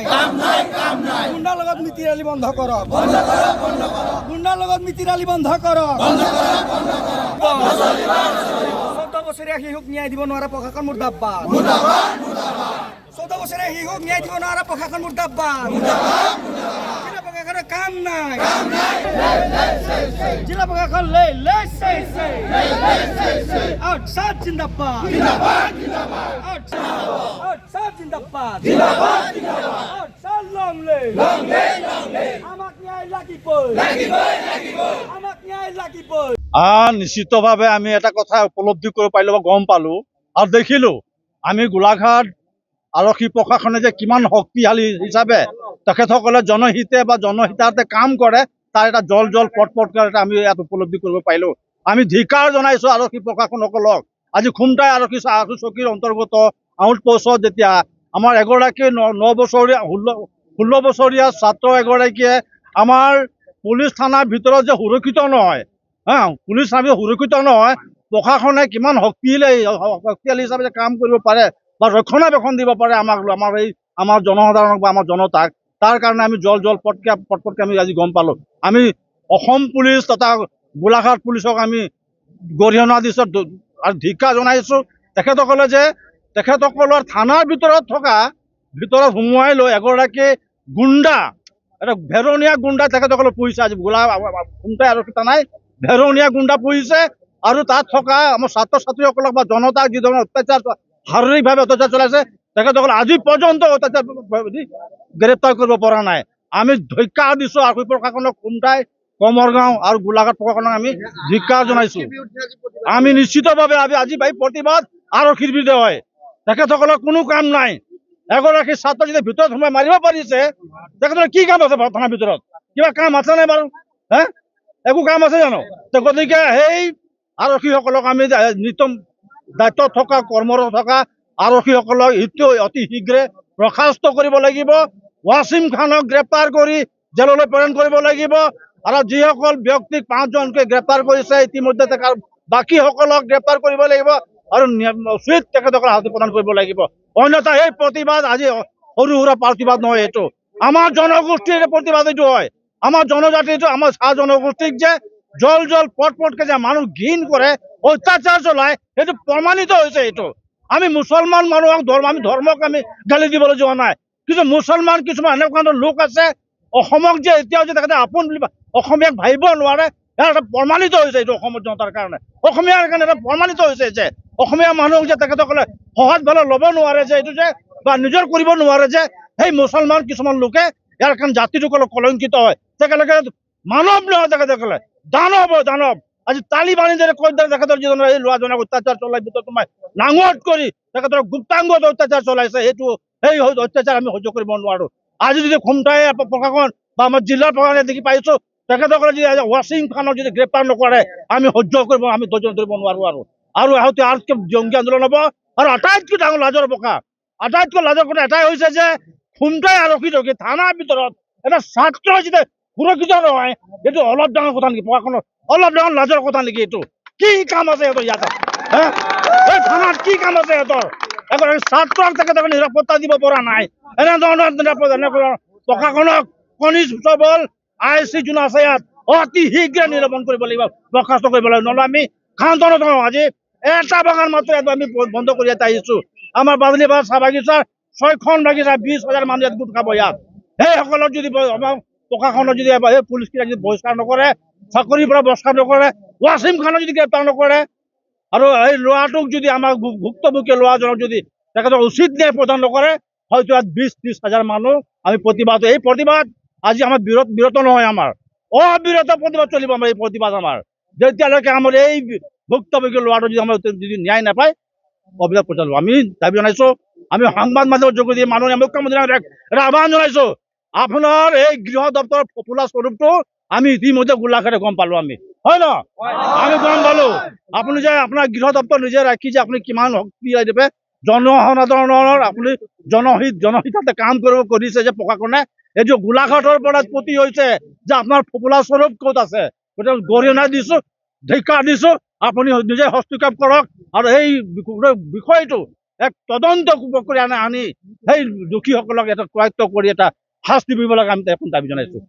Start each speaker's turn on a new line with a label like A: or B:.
A: গুণ্ডাৰ লগত মিতিৰালি বন্ধ কৰক। গুণ্ডাৰ লগত মিতিৰালি বন্ধ কৰক। 14 বছৰীয়া শিশুক ন্যায় দিব নোৱাৰা প্ৰশাসন মুৰ্দাবাদ। 14 বছৰীয়া শিশুক ন্যায় দিব নোৱাৰা প্ৰশাসন মুৰ্দাবাদ। জিলা প্ৰশাসনৰ কাম নাই। জিলা প্ৰশাসন আউটসাইড জিন্দাবাদ। আউটসাইড জিন্দাবাদ। আউটসাইড লংলে। আমাক ন্যায় লাগিবই। আমাক ন্যায় লাগিবই।
B: নিশ্চিতভাৱে আমি এটা কথা উপলব্ধি কৰিব পাৰিলোঁ বা গম পালোঁ আৰু দেখিলোঁ আমি গোলাঘাট আৰক্ষী প্ৰশাসনে যে কিমান শক্তিশালী হিচাপে তেখেতসকলে জনহিতে বা জনহিতাৰ্থে কাম কৰে তাৰ এটা জল পট এটা আমি ইয়াত উপলব্ধি কৰিব পাৰিলোঁ। আমি ধিক্কাৰ জনাইছোঁ আৰক্ষী প্ৰশাসনসকলক। আজি খুমটাই আৰক্ষী চকীৰ অন্তৰ্গত আউটপোষ্টত যেতিয়া আমাৰ এগৰাকী 16 বছৰীয়া ছাত্ৰ এগৰাকীয়ে আমাৰ পুলিচ থানাৰ ভিতৰত যে সুৰক্ষিত নহয়, পুলিচ থানাৰ সুৰক্ষিত নহয়, প্ৰশাসনে কিমান শক্তিশালী হিচাপে কাম কৰিব পাৰে বা ৰক্ষণাবেক্ষণ দিব পাৰে আমাৰ জনসাধাৰণক বা আমাৰ জনতাক, তাৰ কাৰণে আমি পটপটকে আমি আজি গম পালোঁ। আমি অসম পুলিচ তথা গোলাঘাট পুলিচক আমি গৰিহণা দিছোঁ আৰু ধিক্কাৰ জনাইছোঁ। তেখেতসকলে যে তেখেতসকলৰ থানাৰ ভিতৰত সোমোৱাই লৈ এগৰাকী গুণ্ডা, এটা ভেৰণীয়া গুণ্ডা তেখেতসকলে পুহিছে। আজি খুমটাই আৰক্ষী থানাই ভেৰণীয়া গুণ্ডা পুহিছে আৰু তাত থকা আমাৰ ছাত্ৰ ছাত্ৰীসকলক বা জনতাক যি ধৰণৰ অত্যাচাৰ শাৰীৰিকভাৱে অত্যাচাৰ চলাইছে তেখেতসকলে আজি পৰ্যন্ত অত্যাচাৰ গ্ৰেপ্তাৰ কৰিব পৰা নাই। আমি ধিক্কাৰ দিছোঁ আৰক্ষী প্ৰশাসনক, খুমটাই, কমৰগাঁও আৰু গোলাঘাট প্ৰশাসনক আমি ধিক্কাৰ জনাইছোঁ। আমি নিশ্চিতভাৱে আজি প্ৰতিবাদ আৰক্ষীৰ বিৰুদ্ধে হয়। তেখেতসকলৰ কোনো কাম নাই। এগৰাকী ছাত্ৰ যদি ভিতৰত সোমাই মাৰিব পাৰিছে, তেখেতৰ কি কাম আছে থানাৰ ভিতৰত? কিবা কাম আছে নাই বাৰু? একো কাম আছে জানো? গতিকে সেই আৰক্ষীসকলক আমি নিতম দায়িত্বত থকা কৰ্মৰত থকা আৰক্ষীসকলক অতি শীঘ্ৰে বৰ্খাস্ত কৰিব লাগিব। ৱাছিম খানক গ্ৰেপ্তাৰ কৰি জেললৈ প্ৰেৰণ কৰিব লাগিব আৰু যিসকল ব্যক্তিক 5জনকে গ্ৰেপ্তাৰ কৰিছে ইতিমধ্যে বাকীসকলক গ্ৰেপ্তাৰ কৰিব লাগিব আৰু উচিত তেখেতসকলক শাস্তি প্ৰদান কৰিব লাগিব। অন্যথা এই প্ৰতিবাদ আজি সৰু সুৰা প্ৰতিবাদ নহয়, এইটো আমাৰ জনগোষ্ঠীৰ প্ৰতিবাদ। এইটো হয় আমাৰ জনজাতিটো, আমাৰ চাহ জনগোষ্ঠীক যে পটকে যে মানুহ ঘিণ কৰে, অত্যাচাৰ চলায়, সেইটো প্ৰমাণিত হৈছে। এইটো আমি মুছলমান মানুহক আমি ধৰ্মক আমি গালি দিবলৈ যোৱা নাই, কিন্তু মুছলমান কিছুমান এনেকুৱা লোক আছে অসমক যে এতিয়াও যে তেখেতে আপোন বুলি অসমীয়াক ভাবিব নোৱাৰে, ইয়াৰ এটা প্ৰমাণিত হৈছে। এইটো অসমৰ জনতাৰ কাৰণে, অসমীয়াৰ কাৰণে এটা প্ৰমাণিত হৈছে যে অসমীয়া মানুহক যে তেখেতসকলে সহজ ভাৱে ল'ব নোৱাৰে, যে এইটো যে বা নিজৰ কৰিব নোৱাৰে, যে সেই মুছলমান কিছুমান লোকে ইয়াৰ কাৰণে জাতিটোকলক কলংকিত হয়। তেখেতলোকে মানৱ নহয়, তেখেতসকলে দানৱ। আজি তালিবানী যে কৈ তেখেতৰ যিজনে এই ল'ৰাজনক অত্যাচাৰ চলাই ভিতৰত সোমাই নাঙঠ কৰি তেখেতৰ গুপ্তাংগত অত্যাচাৰ চলাইছে, সেই অত্যাচাৰ আমি সহ্য কৰিব নোৱাৰো। আজি যদি খুমটাই প্ৰশাসন বা আমাৰ জিলাৰ প্ৰশাসনে দেখি পাইছো তেখেতসকলে যদি ৱাছিম খানক যদি গ্ৰেপ্তাৰ নকৰে আমি সহ্য কৰিব, আমি ধৈৰ্য ধৰিব নোৱাৰো আৰু আহোঁতে জংগী আন্দোলন হ'ব। আৰু আটাইতকৈ ডাঙৰ লাজৰ কথা এটাই হৈছে যে খুমটাই আৰক্ষী চকী থানাৰ ভিতৰত এটা ছাত্ৰ যেতিয়া সুৰক্ষিত নহয়, এইটো অলপ ডাঙৰ কথা নেকি? প্ৰশাসনৰ অলপ ডাঙৰ লাজৰ কথা নেকি? এইটো কি কাম আছে সিহঁতৰ ইয়াত? এই থানাত কি কাম আছে সিহঁতৰ? এগৰাকী ছাত্ৰক তেখেতসকলে নিৰাপত্তা দিব পৰা নাই। এনেধৰণৰ প্ৰশাসনক কনিষ্ঠ বল IC যোন আছে ইয়াত অতি শীঘ্ৰে নিৰূপণ কৰিব লাগিব, বৰ্খাস্ত কৰিব লাগিব, নহ'লে আমি খান্তনত হওঁ। আজি এটা বাগান মাত্ৰ আমি বন্ধ কৰি ইয়াত আহিছোঁ। আমাৰ বাদলি বাগান চাহ বাগিচাৰ 6খন বাগিচা 20,000 মানুহ ইয়াত গোট খাব। ইয়াত সেইসকলক যদি আমাৰ প্ৰশাসনক যদি এই পুলিচকেইটাক যদি বহিষ্কাৰ নকৰে, চাকৰিৰ পৰা বহিষ্কাৰ নকৰে, ৱাছিম খানক যদি গ্ৰেপ্তাৰ নকৰে আৰু এই ল'ৰাটোক যদি আমাৰ ভুক্তভোগী ল'ৰাজনক যদি তেখেতক উচিত ন্যায় প্ৰদান নকৰে, হয়তো ইয়াত 20-30 হাজাৰ মানুহ আমি এই প্ৰতিবাদ আজি আমাৰ বিৰত নহয়, আমাৰ অবিৰত প্ৰতিবাদ চলিব। আমাৰ এই প্ৰতিবাদ আমাৰ যেতিয়ালৈকে আমাৰ এই ভুক্তভোগী ল'ৰাটো যদি ন্যায় নাপায় অবিৰত প্ৰচাৰ আমি দাবী জনাইছোঁ। আমি সংবাদ মাধ্যমৰ যোগেদি মাননীয় মুখ্যমন্ত্ৰীক এটা আহ্বান জনাইছোঁ, আপোনাৰ এই গৃহ দপ্তৰৰ পপুলাৰ স্বৰূপটো আমি ইতিমধ্যে গোলাঘাটে গম পালোঁ। আমি হয় ন, আমি গম পালোঁ আপুনি যে আপোনাৰ গৃহ দপ্তৰ নিজে ৰাখি যে আপুনি কিমান শক্তি দিবে জনসাধাৰণৰ, আপুনি জনহিতাৰ্থে কাম কৰিছে যে প্ৰশাসনে। এইটো গোলাঘাটৰ পৰা প্ৰতি হৈছে যে আপোনাৰ পপুলাৰ স্বৰূপ ক'ত আছে, গতিকে গৰিহণা দিছোঁ, ধিক্কাৰ দিছোঁ। আপুনি নিজে হস্তক্ষেপ কৰক আৰু এই বিষয়টো এক তদন্ত কৰি আনি সেই দোষীসকলক এটা কৰায়ত্ব কৰি এটা শাস্তি দিব লাগে আমি এখন দাবী জনাইছো।